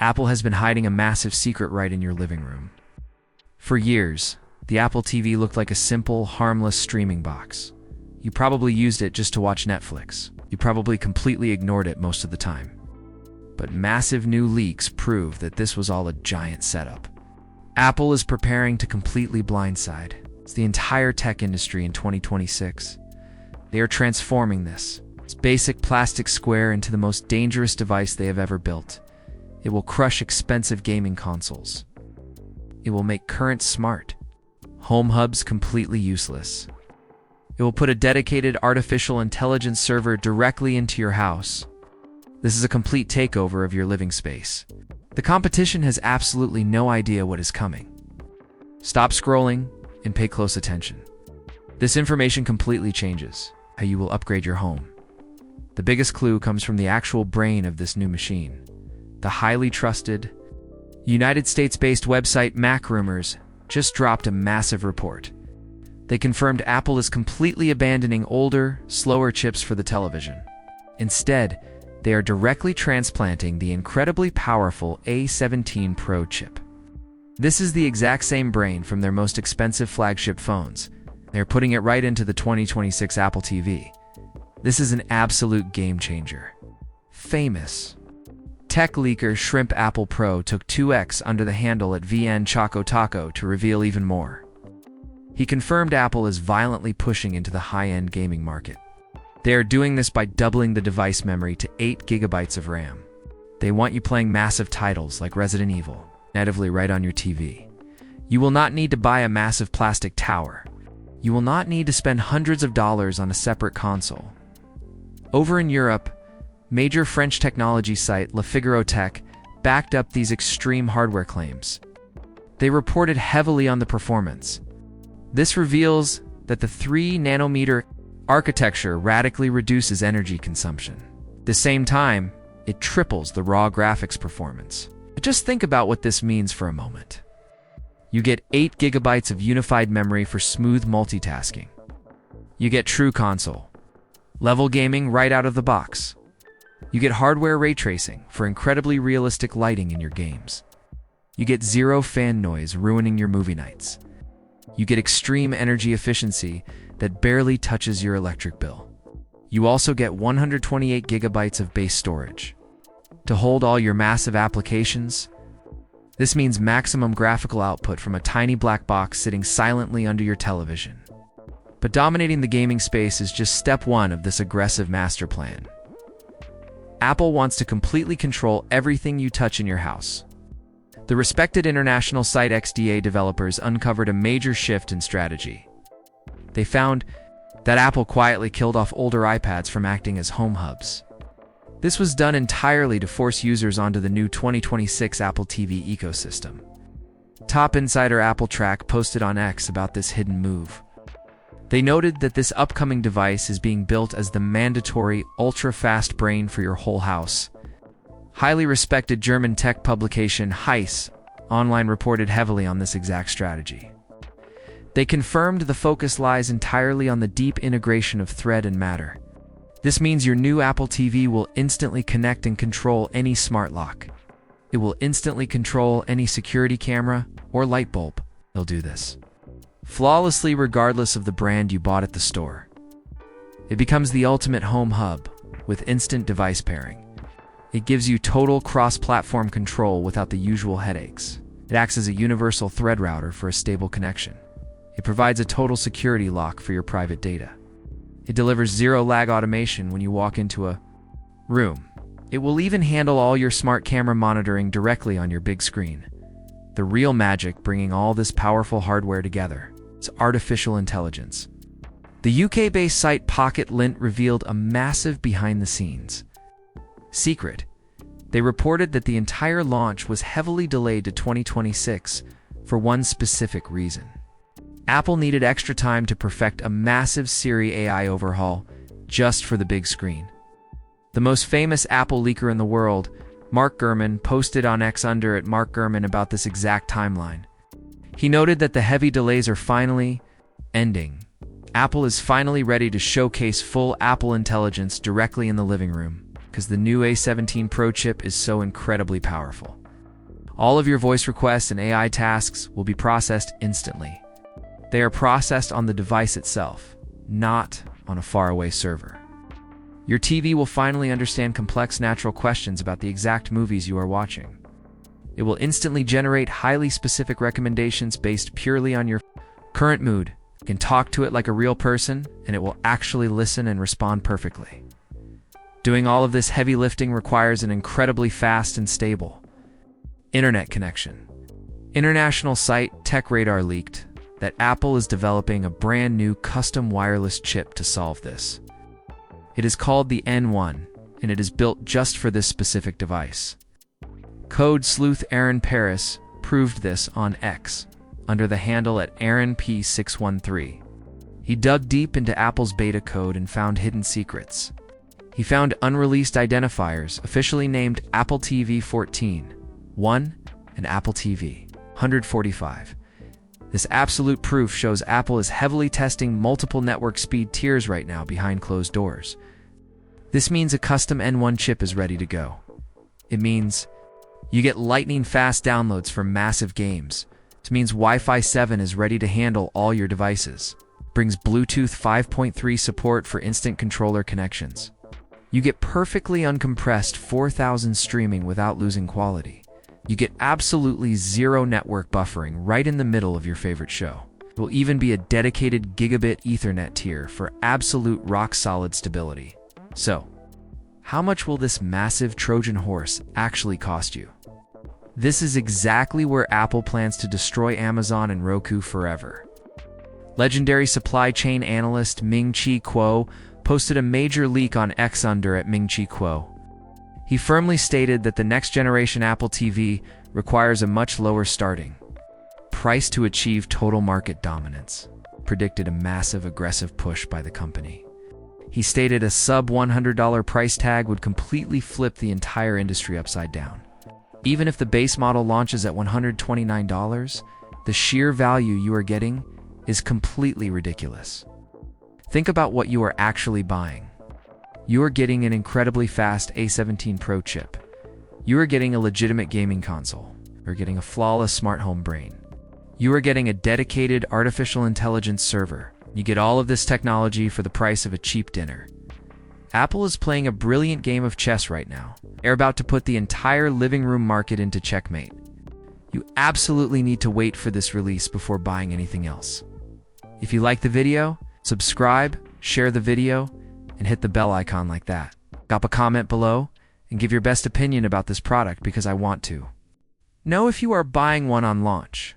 Apple has been hiding a massive secret right in your living room. For years, the Apple TV looked like a simple, harmless streaming box. You probably used it just to watch Netflix. You probably completely ignored it most of the time. But massive new leaks prove that this was all a giant setup. Apple is preparing to completely blindside the entire tech industry in 2026. They are transforming this basic plastic square into the most dangerous device they have ever built. It will crush expensive gaming consoles. It will make current smart home hubs completely useless. It will put a dedicated artificial intelligence server directly into your house. This is a complete takeover of your living space. The competition has absolutely no idea what is coming. Stop scrolling and pay close attention. This information completely changes how you will upgrade your home. The biggest clue comes from the actual brain of this new machine. The highly trusted, United States-based website MacRumors just dropped a massive report. They confirmed Apple is completely abandoning older, slower chips for the television. Instead, they are directly transplanting the incredibly powerful A17 Pro chip. This is the exact same brain from their most expensive flagship phones. They're putting it right into the 2026 Apple TV. This is an absolute game changer. Famous tech leaker Shrimp Apple Pro took 2x under the handle at VN Choco Taco to reveal even more. He confirmed Apple is violently pushing into the high-end gaming market. They are doing this by doubling the device memory to 8 GB of RAM. They want you playing massive titles like Resident Evil natively right on your TV. You will not need to buy a massive plastic tower. You will not need to spend hundreds of dollars on a separate console. Over in Europe, major French technology site Le Figaro Tech backed up these extreme hardware claims. They reported heavily on the performance. This reveals that the 3-nanometer architecture radically reduces energy consumption. At the same time, it triples the raw graphics performance. But just think about what this means for a moment. You get 8 GB of unified memory for smooth multitasking. You get true console level gaming right out of the box. You get hardware ray tracing for incredibly realistic lighting in your games. You get zero fan noise ruining your movie nights. You get extreme energy efficiency that barely touches your electric bill. You also get 128 GB of base storage to hold all your massive applications. This means maximum graphical output from a tiny black box sitting silently under your television. But dominating the gaming space is just step one of this aggressive master plan. Apple wants to completely control everything you touch in your house. The respected international site XDA developers uncovered a major shift in strategy. They found that Apple quietly killed off older iPads from acting as home hubs. This was done entirely to force users onto the new 2026 Apple TV ecosystem. Top insider Apple Track posted on X about this hidden move. They noted that this upcoming device is being built as the mandatory ultra-fast brain for your whole house. Highly respected German tech publication Heiss online reported heavily on this exact strategy. They confirmed the focus lies entirely on the deep integration of Thread and Matter. This means your new Apple TV will instantly connect and control any smart lock. It will instantly control any security camera or light bulb. They'll do this flawlessly regardless of the brand you bought at the store. It becomes the ultimate home hub with instant device pairing. It gives you total cross-platform control without the usual headaches. It acts as a universal thread router for a stable connection. It provides a total security lock for your private data. It delivers zero-lag automation when you walk into a room. It will even handle all your smart camera monitoring directly on your big screen. The real magic bringing all this powerful hardware together is artificial intelligence. The UK-based site Pocket Lint revealed a massive behind-the-scenes secret. They reported that the entire launch was heavily delayed to 2026 for one specific reason. Apple needed extra time to perfect a massive Siri AI overhaul just for the big screen. The most famous Apple leaker in the world, Mark Gurman, posted on X under at Mark Gurman about this exact timeline. He noted that the heavy delays are finally ending. Apple is finally ready to showcase full Apple intelligence directly in the living room because the new A17 Pro chip is so incredibly powerful. All of your voice requests and AI tasks will be processed instantly. They are processed on the device itself, not on a faraway server. Your TV will finally understand complex natural questions about the exact movies you are watching. It will instantly generate highly specific recommendations based purely on your current mood. You can talk to it like a real person, and it will actually listen and respond perfectly. Doing all of this heavy lifting requires an incredibly fast and stable internet connection. International site TechRadar leaked that Apple is developing a brand new custom wireless chip to solve this. It is called the N1, and it is built just for this specific device. Code sleuth Aaron Paris proved this on X under the handle at AaronP613. He dug deep into Apple's beta code and found hidden secrets. He found unreleased identifiers officially named Apple TV 14.1 and Apple TV 145. This absolute proof shows Apple is heavily testing multiple network speed tiers right now behind closed doors. This means a custom N1 chip is ready to go. It means you get lightning-fast downloads for massive games. It means Wi-Fi 7 is ready to handle all your devices. It brings Bluetooth 5.3 support for instant controller connections. You get perfectly uncompressed 4,000 streaming without losing quality. You get absolutely zero network buffering right in the middle of your favorite show. There will even be a dedicated gigabit Ethernet tier for absolute rock-solid stability. So, how much will this massive Trojan horse actually cost you? This is exactly where Apple plans to destroy Amazon and Roku forever. Legendary supply chain analyst Ming-Chi Kuo posted a major leak on X under at Ming-Chi Kuo. He firmly stated that the next generation Apple TV requires a much lower starting price to achieve total market dominance, predicted a massive aggressive push by the company. He stated a sub-$100 price tag would completely flip the entire industry upside down. Even if the base model launches at $129, the sheer value you are getting is completely ridiculous. Think about what you are actually buying. You are getting an incredibly fast A17 Pro chip. You are getting a legitimate gaming console. You are getting a flawless smart home brain. You are getting a dedicated artificial intelligence server. You get all of this technology for the price of a cheap dinner. Apple is playing a brilliant game of chess right now. They're about to put the entire living room market into checkmate. You absolutely need to wait for this release before buying anything else. If you like the video, subscribe, share the video, and hit the bell icon like that. Drop a comment below and give your best opinion about this product because I want to know if you are buying one on launch.